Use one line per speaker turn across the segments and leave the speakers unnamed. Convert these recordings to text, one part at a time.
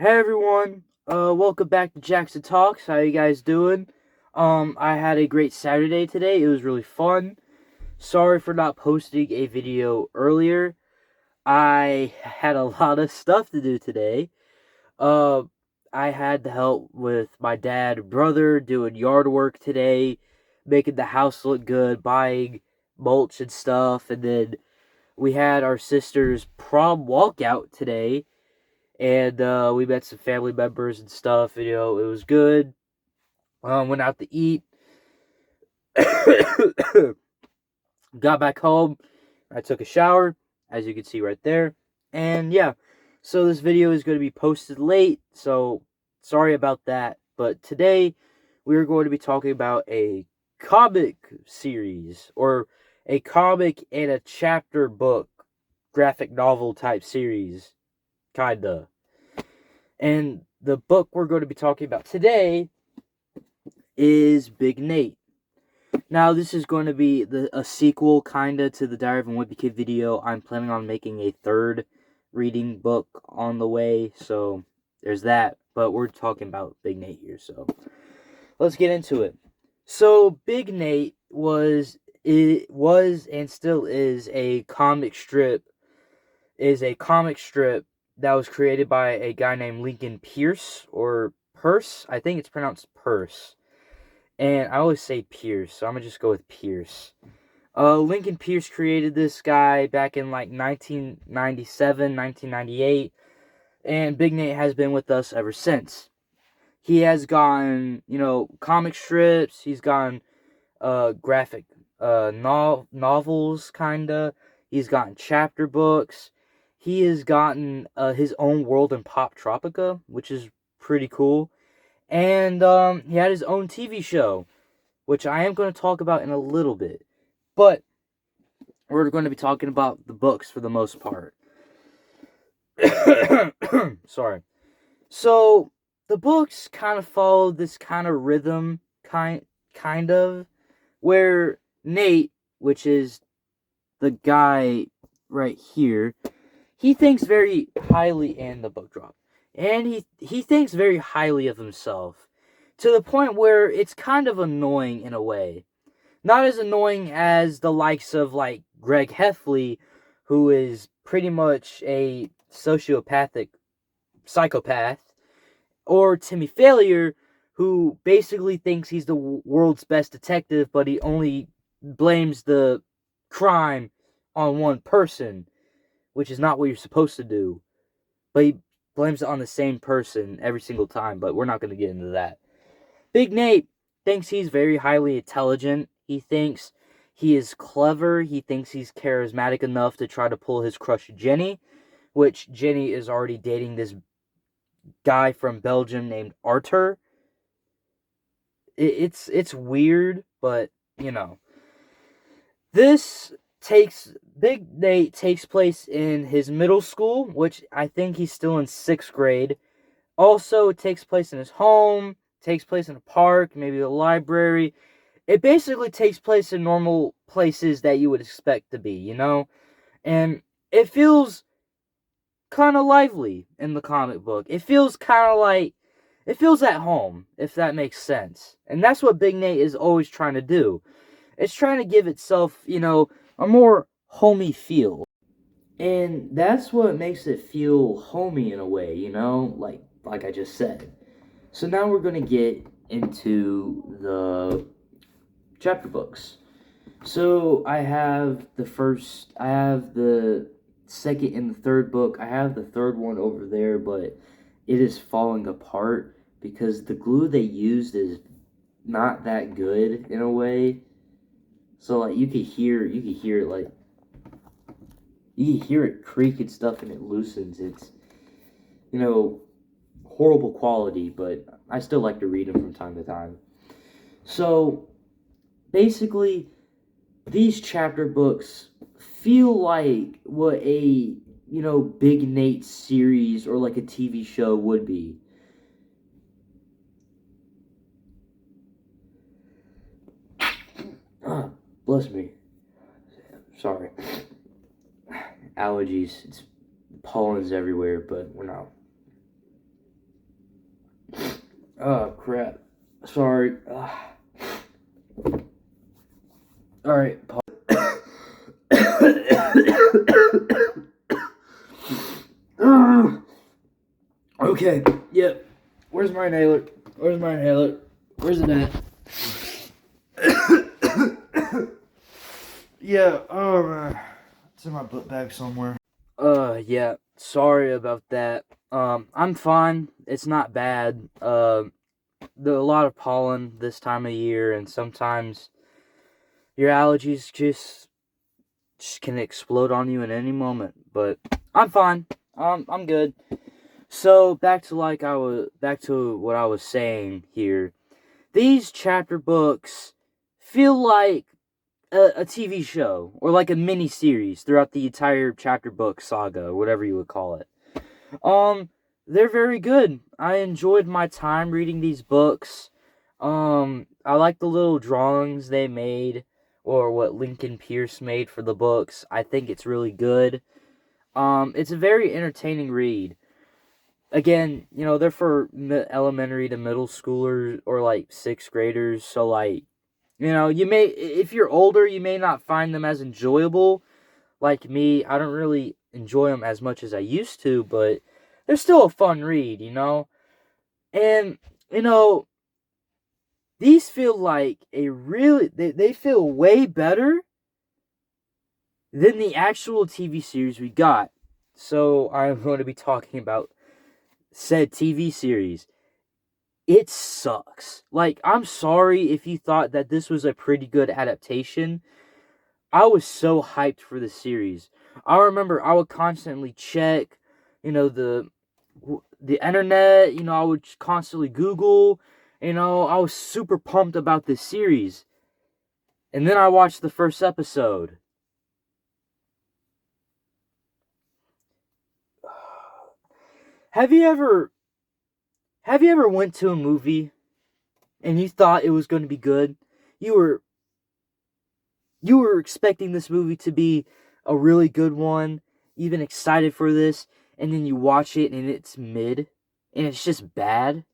Hey everyone, welcome back to Jackson Talks. How you guys doing? I had a great Saturday today. It was really fun. Sorry for not posting a video earlier. I had a lot of stuff to do today. Uh, I had to help with my dad and brother doing yard work today, making the house look good, buying mulch and stuff, and then we had our sister's prom walkout today and we met some family members and stuff. And, it was good. Went out to eat. Got back home. I took a shower, as you can see right there. And yeah, so this video is going to be posted late. So sorry about that. But today we are going to be talking about a comic series or a comic and a chapter book graphic novel type series, kinda. And the book we're going to be talking about today is Big Nate. Now, this is going to be a sequel, kinda, to the Diary of a Wimpy Kid video. I'm planning on making a third reading book on the way, so there's that. But we're talking about Big Nate here, so let's get into it. So, Big Nate was and still is a comic strip. Is a comic strip that was created by a guy named Lincoln Pierce or Purse. I think it's pronounced Purse. And I always say Pierce, so I'm gonna just go with Pierce. Lincoln Pierce created this guy back in like 1997, 1998, and Big Nate has been with us ever since. He has gotten, comic strips. He's gotten graphic novels, kinda. He's gotten chapter books. He has gotten his own world in Pop Tropica, which is pretty cool. And he had his own TV show, which I am going to talk about in a little bit. But we're going to be talking about the books for the most part. Sorry. So the books kind of follow this kind of rhythm, kind of, where Nate, which is the guy right here, he thinks very highly in the book drop. And he thinks very highly of himself to the point where it's kind of annoying in a way. Not as annoying as the likes of like Greg Heffley, who is pretty much a sociopathic psychopath, or Timmy Failure, who basically thinks he's the world's best detective, but he only blames the crime on one person, which is not what you're supposed to do. But he blames it on the same person every single time, but we're not going to get into that. Big Nate thinks he's very highly intelligent. He thinks he is clever. He thinks he's charismatic enough to try to pull his crush Jenny, which Jenny is already dating this guy from Belgium named Arthur. It's weird, but this takes Big Nate takes place in his middle school, which I think he's still in 6th grade. Also, it takes place in his home, takes place in a park, maybe a library. It basically takes place in normal places that you would expect to be. And it feels kind of lively in the comic book. It feels kind of like it feels at home, if that makes sense. And that's what Big Nate is always trying to do. It's trying to give itself, a more homey feel. And that's what makes it feel homey in a way, like I just said. So now we're going to get into the chapter books. So I have the second and the third book. I have the third one over there, but it is falling apart because the glue they used is not that good in a way. So like you can hear it creak and stuff, and it loosens. It's you know horrible quality, but I still like to read them from time to time. So basically, these chapter books feel like what a Big Nate series or like a TV show would be. Ah, bless me. Sorry. Allergies. It's pollen's everywhere, but we're not. Oh, crap. Sorry. Alright, okay, yep. Where's my inhaler? Where's my inhaler? Where's it at? Yeah, oh man. It's in my book bag somewhere. Yeah. Sorry about that. I'm fine. It's not bad. A lot of pollen this time of year, and sometimes your allergies just can explode on you at any moment. But I'm fine. I'm good. So back to what I was saying here. These chapter books feel like a TV show or like a mini series throughout the entire chapter book saga, or whatever you would call it. They're very good. I enjoyed my time reading these books. I like the little drawings they made, or what Lincoln Pierce made for the books. I think it's really good. It's a very entertaining read. Again, they're for elementary to middle schoolers or like sixth graders. So like, if you're older, you may not find them as enjoyable. Like me, I don't really enjoy them as much as I used to, but they're still a fun read, And, you know, these feel like they feel way better than the actual TV series we got. So I'm going to be talking about said TV series. It sucks. Like, I'm sorry if you thought that this was a pretty good adaptation. I was so hyped for the series. I remember I would constantly check, the internet. I would constantly Google. I was super pumped about this series. And then I watched the first episode. Have you ever went to a movie and you thought it was going to be good? You were expecting this movie to be a really good one, even excited for this, and then you watch it and it's mid, and it's just bad,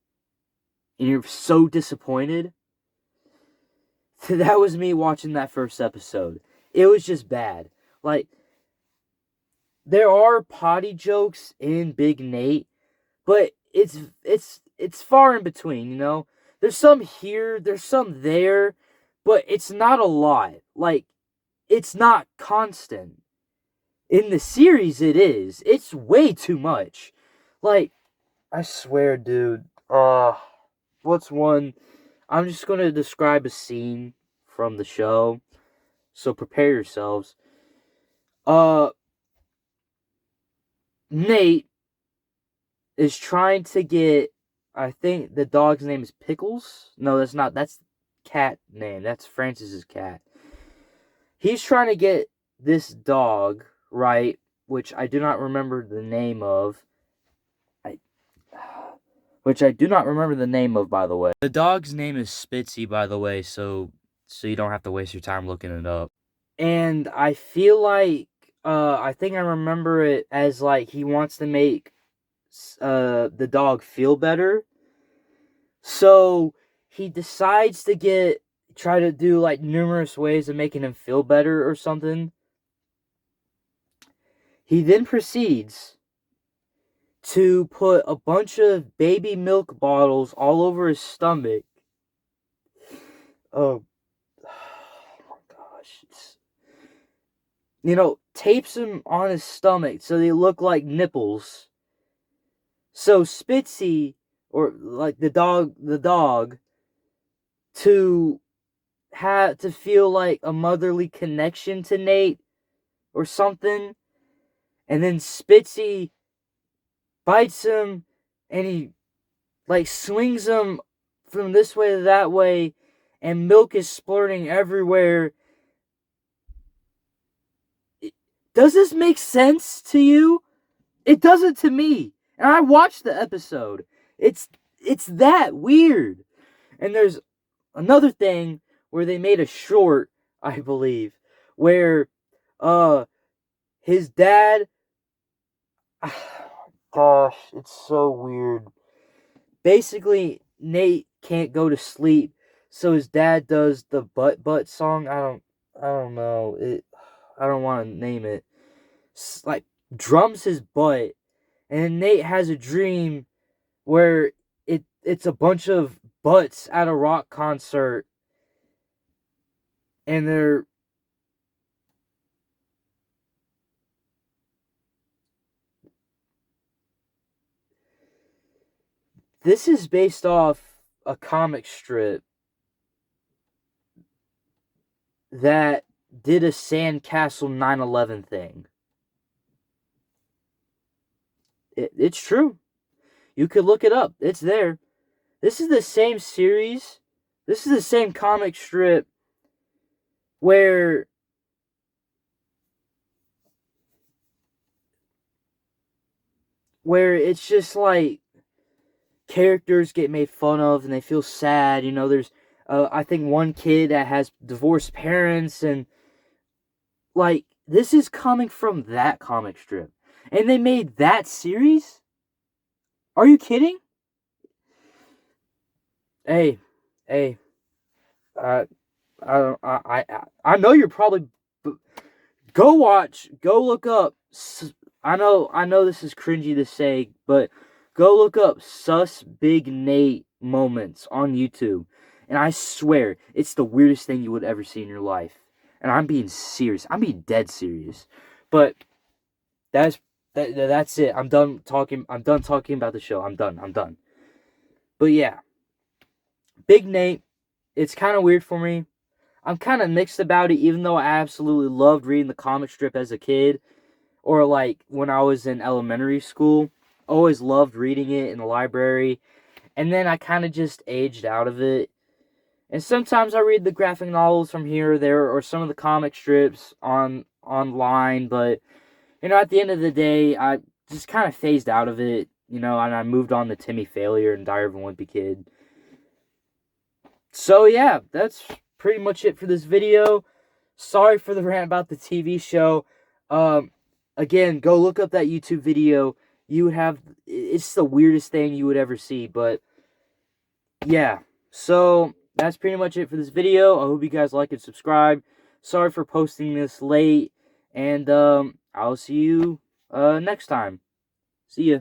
and you're so disappointed. That was me watching that first episode. It was just bad. Like, there are potty jokes in Big Nate, but it's far in between. There's some here, there's some there, but it's not a lot. Like, it's not constant. In the series, it is. It's way too much. Like, I swear, dude. What's one? I'm just gonna describe a scene from the show, so prepare yourselves. Uh, Nate is trying to get. I think the dog's name is Pickles. No, that's not. That's cat name. That's Francis's cat. He's trying to get this dog right, which I do not remember the name of. I, which I do not remember the name of, by the way. The dog's name is Spitzy, by the way, so you don't have to waste your time looking it up. And I feel like I think I remember it as like he wants to make the dog feel better. So he decides to try to do like numerous ways of making him feel better or something. He then proceeds to put a bunch of baby milk bottles all over his stomach. Oh, my gosh. Tapes him on his stomach so they look like nipples. So Spitzy, or like the dog, to feel like a motherly connection to Nate or something. And then Spitzy bites him and he like swings him from this way to that way, and milk is splurting everywhere. Does this make sense to you? It doesn't to me. And I watched the episode. It's that weird. And there's another thing where they made a short, I believe, where his dad gosh, it's so weird. Basically, Nate can't go to sleep, so his dad does the butt song. I don't know it. I don't want to name it. Like drums his butt, and Nate has a dream where it's a bunch of butts at a rock concert, and they're this is based off a comic strip that did a Sandcastle 9/11 thing. It's true. You could look it up. It's there. This is the same series. This is the same comic strip where it's just like characters get made fun of and they feel sad. You know, there's I think one kid that has divorced parents, and like this is coming from that comic strip, and they made that series. Are you kidding? Hey, hey, uh, I know you're probably go watch, go look up. I know this is cringy to say, but go look up Sus Big Nate moments on YouTube, and I swear it's the weirdest thing you would ever see in your life. And I'm being serious. I'm being dead serious. But that's it. I'm done talking. I'm done talking about the show. I'm done. I'm done. But yeah, Big Nate. It's kind of weird for me. I'm kind of mixed about it, even though I absolutely loved reading the comic strip as a kid, or like when I was in elementary school. Always loved reading it in the library, and then I kind of just aged out of it. And sometimes I read the graphic novels from here or there, or some of the comic strips online. But you know, at the end of the day, I just kind of phased out of it. You know, and I moved on to Timmy Failure and Diary of a Wimpy Kid. So yeah, that's pretty much it for this video. Sorry for the rant about the TV show. Again, go look up that YouTube video. You would have, it's the weirdest thing you would ever see, but yeah. So that's pretty much it for this video. I hope you guys like and subscribe. Sorry for posting this late, and I'll see you next time. See ya.